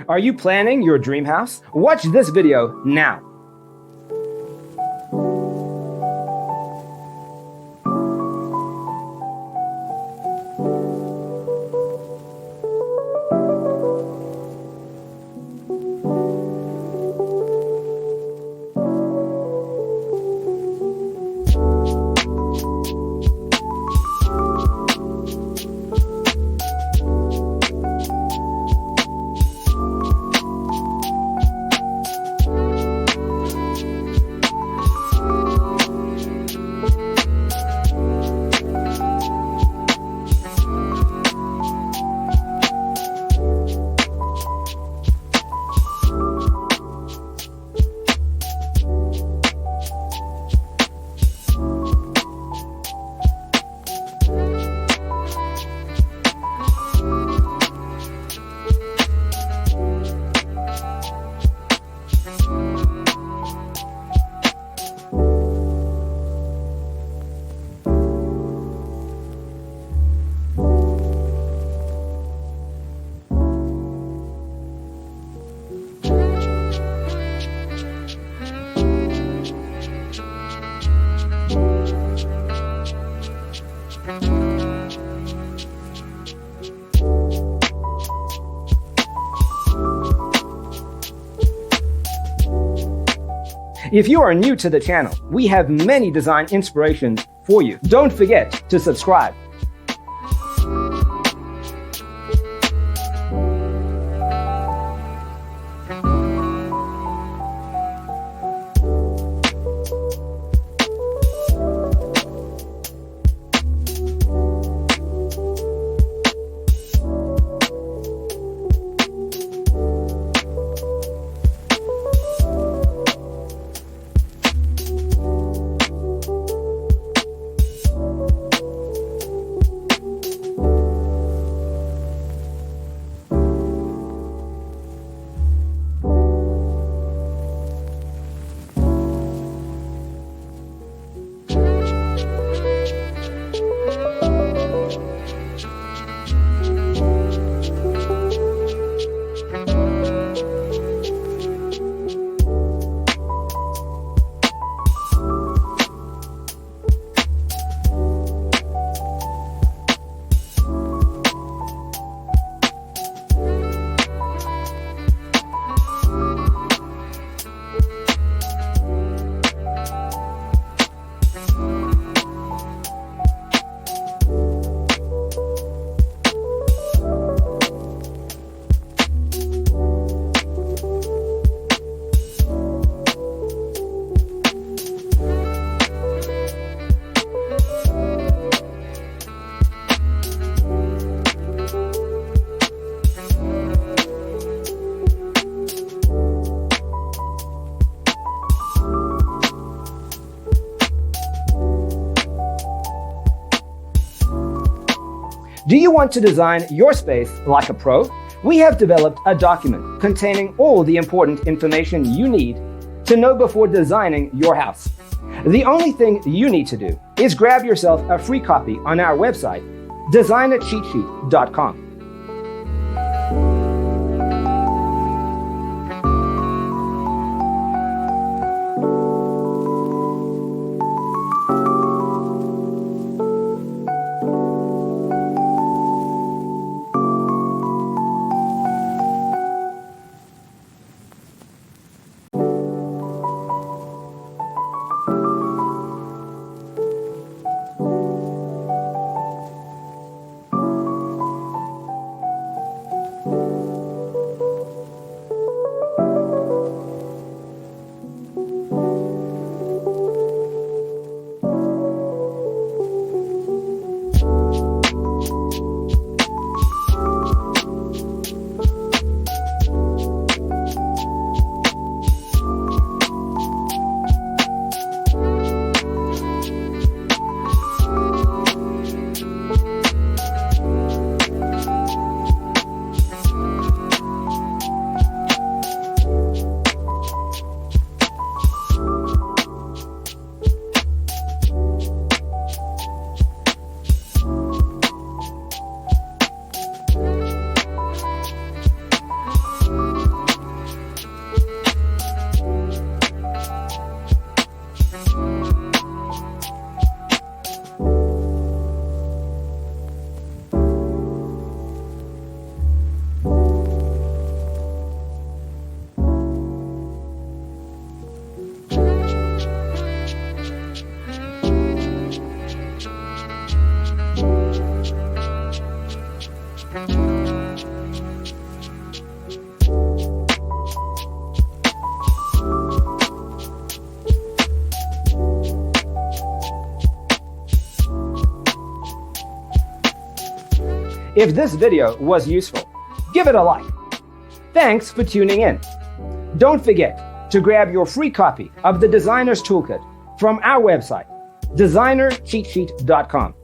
Are you planning your dream house? Watch this video now. If you are new to the channel, we have many design inspirations for you. Don't forget to subscribe. Do you want to design your space like a pro? We have developed a document containing all the important information you need to know before designing your house. The only thing you need to do is grab yourself a free copy on our website, designacheatsheet.com. If this video was useful, give it a like. Thanks for tuning in. Don't forget to grab your free copy of the Designer's Toolkit from our website, designercheatsheet.com.